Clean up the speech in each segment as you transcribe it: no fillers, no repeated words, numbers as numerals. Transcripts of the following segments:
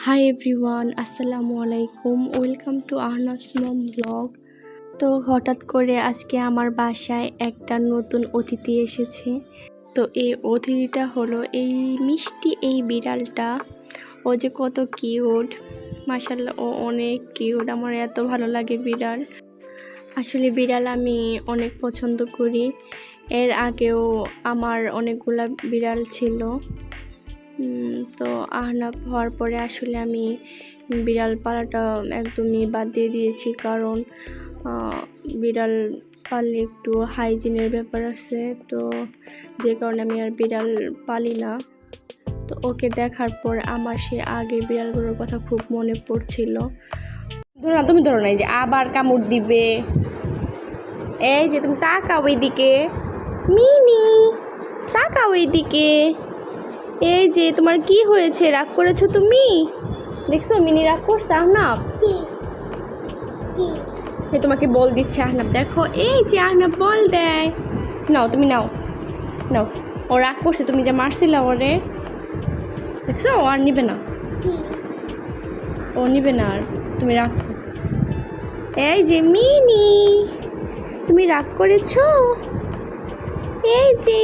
High everyone, আসসালামু আলাইকুম। Welcome to Ahnas mom blog. তো হঠাৎ করে আজকে আমার বাসায় একটা নতুন অতিথি এসেছে। তো এই অতিথিটা হলো এই মিষ্টি এই বিড়ালটা। ও যে কত কিউট, মাশাআল্লাহ, ও অনেক কিউট। আমার এত ভালো লাগে বিড়াল। আসলে বিড়াল আমি অনেক পছন্দ করি। এর আগেও আমার অনেকগুলা বিড়াল ছিল। তো আহনাফ হওয়ার পরে আসলে আমি বিড়াল পালাটা একদমই বাদ দিয়ে দিয়েছি, কারণ বিড়াল পাললে একটু হাইজিনের ব্যাপার আছে, তো যে কারণে আমি আর বিড়াল পালি না। তো ওকে দেখার পর আমার সে আগের বিড়ালগুলোর কথা খুব মনে পড়ছিল। ধরো না, তুমি ধরো না, এই যে আবার কামড় দিবে। এই যে তুমি তাকাও এইদিকে, মিনি তাকাও এইদিকে। এই যে তোমার কি হয়েছে, রাগ করেছো তুমি? দেখছো মিনি রাগ করছে আহনাফ। তোমাকে বল দিচ্ছে আহনাফ, দেখো এই যে আহনাফ বল দেয়। নাও তুমি নাও নাও। ও রাগ করছে, তুমি যা মারছিলা ওরে, দেখছো? ও আর নিবে না, ও নিবে না আর, তুমি রাখো। এই যে মিনি, তুমি রাগ করেছো? এই যে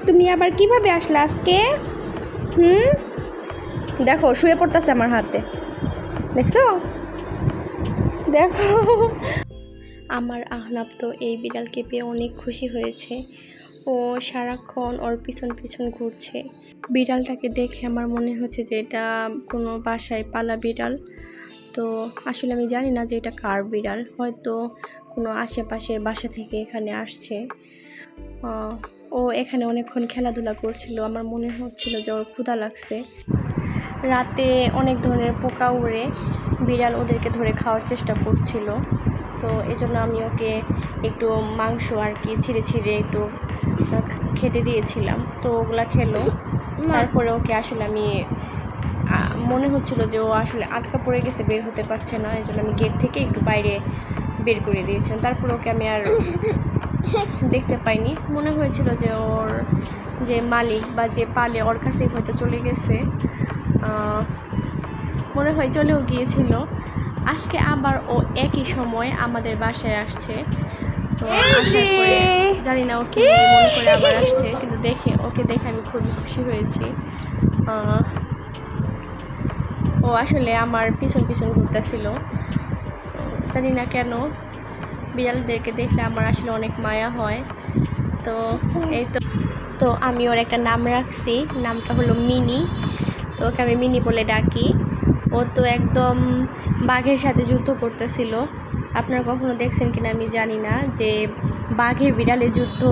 তুমি আবার কিভাবে আসলে আজকে? দেখো শুয়ে পড়তেছে আমার হাতে, দেখছো? দেখো আমার আহনাফ তো এই বিড়ালকে পেয়ে অনেক খুশি হয়েছে। ও সারাক্ষণ ওর পিছন পিছন ঘুরছে। বিড়ালটাকে দেখে আমার মনে হচ্ছে যে এটা কোনো বাসায় পালা বিড়াল। তো আসলে আমি জানি না যে এটা কার বিড়াল, হয়তো কোনো আশেপাশের বাসা থেকে এখানে আসছে। ও এখানে অনেকক্ষণ খেলাধুলা করছিল, আমার মনে হচ্ছিল যে ওর ক্ষুধা লাগছে। রাতে অনেক ধরনের পোকা উড়ে বিড়াল ওদেরকে ধরে খাওয়ার চেষ্টা করছিল, তো এজন্য আমি ওকে একটু মাংস আর কি ছিঁড়ে ছিঁড়ে একটু খেতে দিয়েছিলাম। তো ওগুলা খেলো। তারপরে ওকে আসলে আমি মনে হচ্ছিল যে ও আসলে আটকা পড়ে গেছে, বের হতে পারছে না, এই জন্য আমি গেট থেকে একটু বাইরে বের করে দিয়েছিলাম। তারপরে ওকে আমি আর দেখতে পাইনি, মনে হয়েছিল যে ওর যে মালিক বা যে পালে ওর কাছেই হয়তো চলে গেছে, মনে হয় চলেও গিয়েছিল। আজকে আবার ও একই সময় আমাদের বাসায় আসছে। তো আসার পরে জানি না ওকে মনে করে আবার আসছে, কিন্তু ওকে দেখে আমি খুবই খুশি হয়েছি। ও আসলে আমার পিছন পিছন ঘুরতেছিল, জানি না কেন। বিড়ালদেরকে দেখলে আমার আসলে অনেক মায়া হয়। তো এই তো আমি ওর একটা নাম রাখছি, নামটা হলো মিনি। তো ওকে আমি মিনি বলে ডাকি। ও তো একদম বাঘের সাথে যুদ্ধ করতেছিল। আপনারা কখনো দেখছেন কিনা আমি জানি না, যে বাঘে বিড়ালে যুদ্ধ।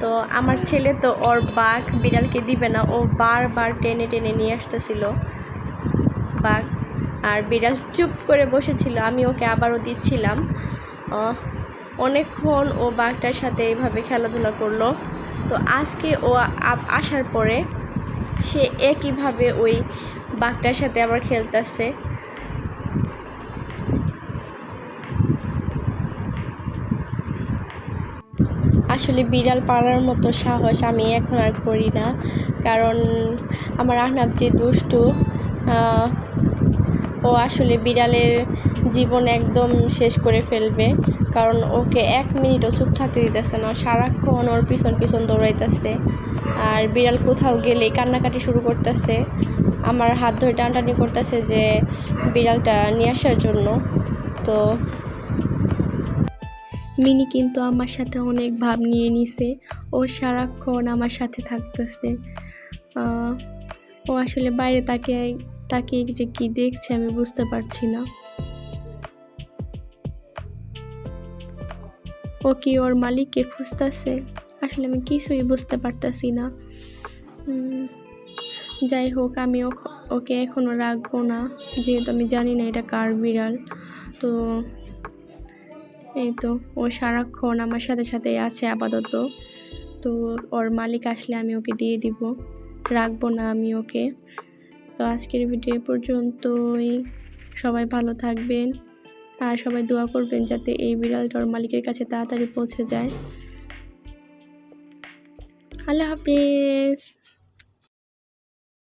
তো আমার ছেলে তো ওর বাঘ বিড়ালকে দিবে না, ও বারবার টেনে টেনে নিয়ে আসতেছিল বাঘ, আর বিড়াল চুপ করে বসেছিল। আমি ওকে আবারও দিচ্ছিলাম। অনেকক্ষণ ও বাঘটার সাথে এইভাবে খেলাধুলা করলো। তো আজকে ও আসার পরে সে একইভাবে ওই বাঘটার সাথে আবার খেলতেছে। আসলে বিড়াল পালার মতো সাহস আমি এখন আর করি না, কারণ আমার আহনাফ যে দুষ্টু, ও আসলে বিড়ালের জীবন একদম শেষ করে ফেলবে, কারণ ওকে 1 মিনিটও চুপ থাকতে দিতেছে না, সারাক্ষণ ওর পিছন পিছন দৌড়াইতেছে। আর বিড়াল কোথাও গেলে কান্নাকাটি শুরু করতেছে, আমার হাত ধরে টানটানি করতেছে যে বিড়ালটা নিয়ে আসার জন্য। তো মিনি কিন্তু আমার সাথে অনেক ভাব নিয়ে নিছে, ও সারাক্ষণ আমার সাথে থাকতেছে। ও আসলে বাইরে তাকিয়ে যে কি দেখছে আমি বুঝতে পারছি না। ও কি ওর মালিককে খুঁজতেছে? আসলে আমি কিছুই বুঝতে পারতেছি না। যাই হোক, আমি ওকে এখনও রাখবো না, যেহেতু আমি জানি না এটা কার বিড়াল। তো এই তো ও সারাক্ষণ আমার সাথে সাথেই আছে আপাতত। তো ওর মালিক আসলে আমি ওকে দিয়ে দিব, রাখবো না আমি ওকে। তো আজকের ভিডিও পর্যন্তই। সবাই ভালো থাকবেন, আর সবাই দোয়া করবেন যাতে এই বিড়ালটা ওর মালিকের কাছে তাড়াতাড়ি পৌঁছে যায়। আল্লাহ হাফেজ।